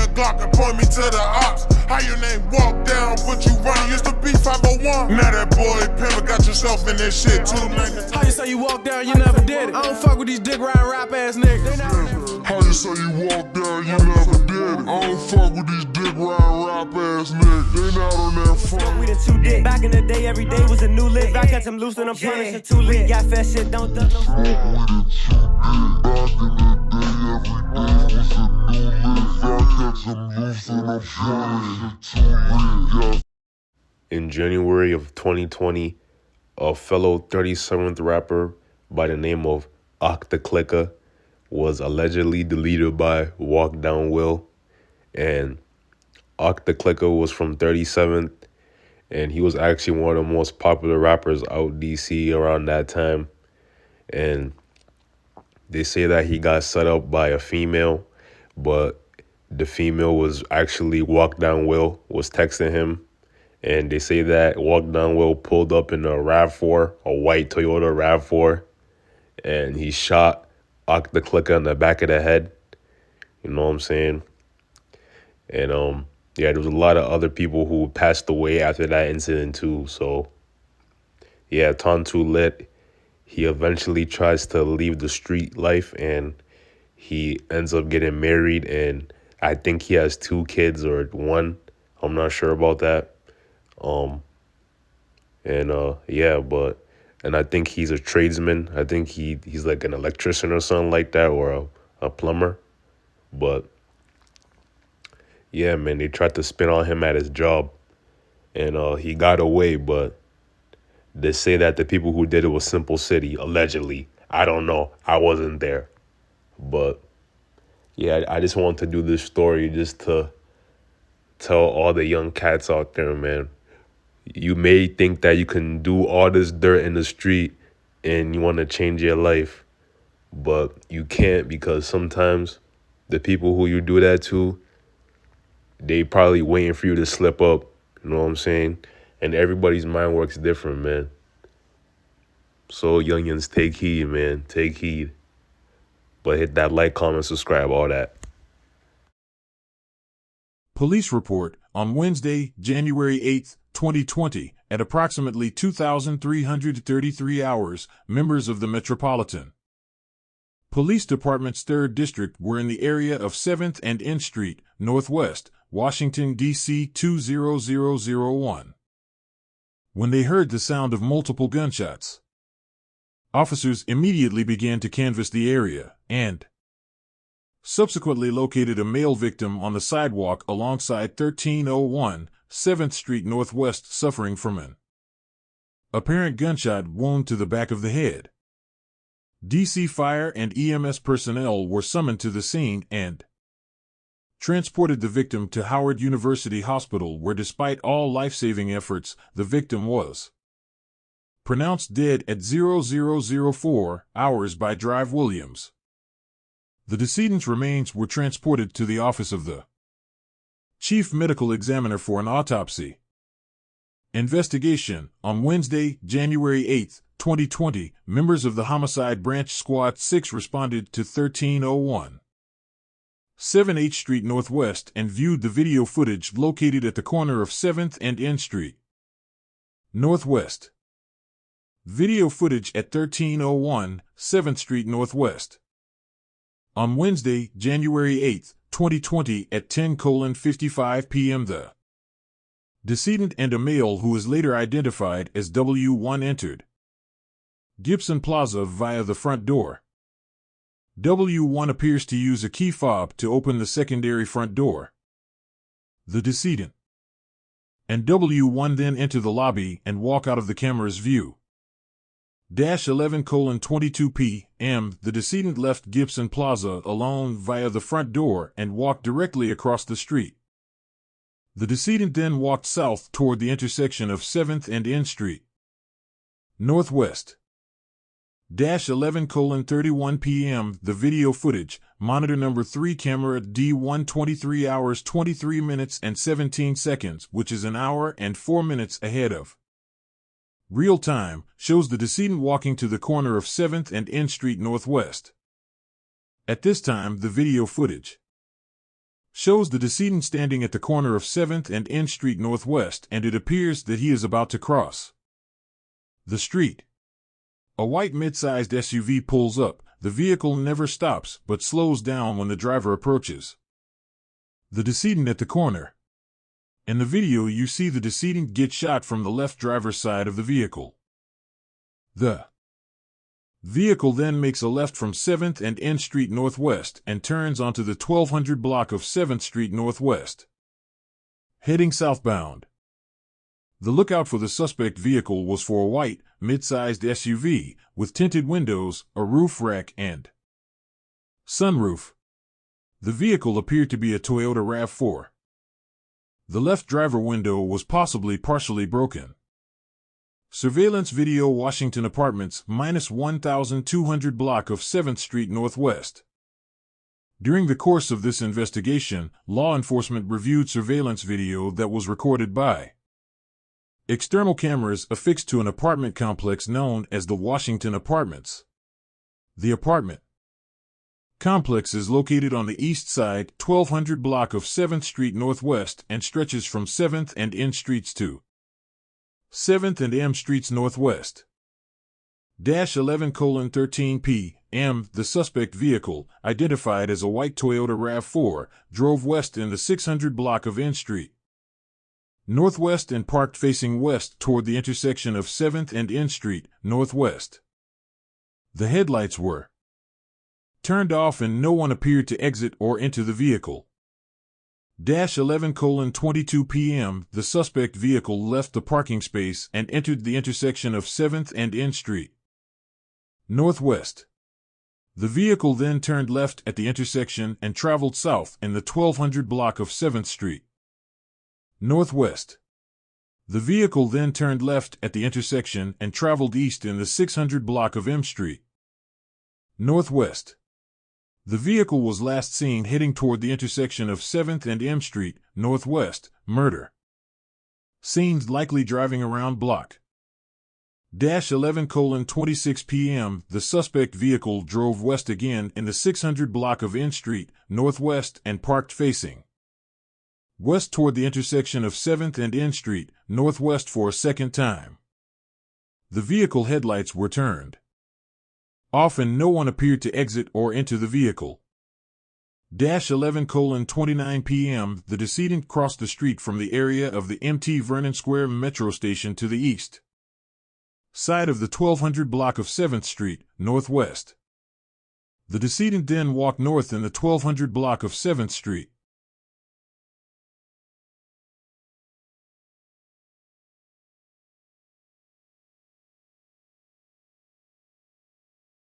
a Glock and point me to the ops. How your name walk down, but you running, used to be 501. Now that boy Pimper got yourself in this shit too. How you say you walk down, you never did it? I don't fuck with these dick riding rap ass niggas. How you say you walk down, you never did it? I don't fuck with these dick riding rap ass niggas. They not on that front. We done too dick. Back in the day, every day was a new lick. If I catch him loose, then I'm punishing too lit. Got fat shit, don't duck no. Back in the day, every day was a new lick. If I catch him loose, then I'm punishing too lit. In January of 2020, a fellow 37th rapper by the name of Octaclicka was allegedly deleted by Walk Down Will. And Octaclicka was from 37th, and he was actually one of the most popular rappers out DC around that time. And they say that he got set up by a female, but the female was actually Walk Down Will, was texting him. And they say that Walk Down Will pulled up in a RAV4, a white Toyota RAV4, and he shot Octaclicka in the back of the head. You know what I'm saying? And yeah, there was a lot of other people who passed away after that incident too. So yeah, Tonto Lit, he eventually tries to leave the street life, and he ends up getting married, and I think he has 2 kids or 1. I'm not sure about that. And I think he's a tradesman. I think he's like an electrician or something like that, or a plumber. But yeah, man, they tried to spin on him at his job, and he got away. But they say that the people who did it was Simple City, allegedly. I don't know. I wasn't there. But yeah, I just wanted to do this story just to tell all the young cats out there, man. You may think that you can do all this dirt in the street and you want to change your life, but you can't, because sometimes the people who you do that to, they probably waiting for you to slip up. You know what I'm saying? And everybody's mind works different, man. So youngins, take heed, man. Take heed. But hit that like, comment, subscribe, all that. Police report on Wednesday, January 8th, 2020, at approximately 2,333 hours, members of the Metropolitan Police Department's 3rd District were in the area of 7th and N Street, Northwest, Washington, D.C. 20001, when they heard the sound of multiple gunshots. Officers immediately began to canvass the area and subsequently located a male victim on the sidewalk alongside 1301 7th Street Northwest, suffering from an apparent gunshot wound to the back of the head. DC Fire and EMS personnel were summoned to the scene and transported the victim to Howard University Hospital, where despite all life-saving efforts, the victim was pronounced dead at 0004 hours by Drive Williams. The decedent's remains were transported to the office of the Chief Medical Examiner for an autopsy. Investigation. On Wednesday, January 8, 2020, members of the Homicide Branch Squad 6 responded to 1301 7H Street Northwest and viewed the video footage located at the corner of 7th and N Street Northwest. Video footage at 1301 7th Street Northwest. On Wednesday, January 8, 2020, at 10:55 p.m. the decedent and a male who is later identified as W1 entered Gibson Plaza via the front door. W1 appears to use a key fob to open the secondary front door. The decedent and W1 then enter the lobby and walk out of the camera's view. 11:22 p.m. The decedent left Gibson Plaza alone via the front door and walked directly across the street. The decedent then walked south toward the intersection of 7th and N Street Northwest. 11:31 p.m. The video footage, monitor number 3 camera D1 23 hours 23 minutes and 17 seconds, which is an hour and 4 minutes ahead of real time, shows the decedent walking to the corner of 7th and N Street Northwest. At this time, the video footage shows the decedent standing at the corner of 7th and N Street Northwest, and it appears that he is about to cross the street. A white mid-sized SUV pulls up. The vehicle never stops but slows down when the driver approaches the decedent at the corner. In the video, you see the decedent get shot from the left driver's side of the vehicle. The vehicle then makes a left from 7th and N Street Northwest and turns onto the 1200 block of 7th Street Northwest, heading southbound. The lookout for the suspect vehicle was for a white, mid-sized SUV with tinted windows, a roof rack, and sunroof. The vehicle appeared to be a Toyota RAV4. The left driver window was possibly partially broken. Surveillance video: Washington Apartments, -1200 block of 7th Street Northwest. During the course of this investigation, law enforcement reviewed surveillance video that was recorded by external cameras affixed to an apartment complex known as the Washington Apartments. The apartment complex is located on the east side, 1200 block of 7th Street Northwest, and stretches from 7th and N Streets to 7th and M Streets Northwest. -11:13 p.m. The suspect vehicle, identified as a white Toyota RAV4, drove west in the 600 block of N Street Northwest and parked facing west toward the intersection of 7th and N Street Northwest. The headlights were turned off and no one appeared to exit or enter the vehicle. -11:22 p.m. The suspect vehicle left the parking space and entered the intersection of 7th and N Street Northwest. The vehicle then turned left at the intersection and traveled south in the 1200 block of 7th Street Northwest. The vehicle then turned left at the intersection and traveled east in the 600 block of M Street Northwest. The vehicle was last seen heading toward the intersection of 7th and M Street Northwest. Murder scenes: likely driving around block. -11:26 p.m. The suspect vehicle drove west again in the 600 block of N Street Northwest and parked facing west toward the intersection of 7th and N Street Northwest for a second time. The vehicle headlights were turned off and no one appeared to exit or enter the vehicle. -11:29 p.m. The decedent crossed the street from the area of the Mt. Vernon Square metro station to the east side of the 1200 block of 7th Street Northwest. The decedent then walked north in the 1200 block of 7th Street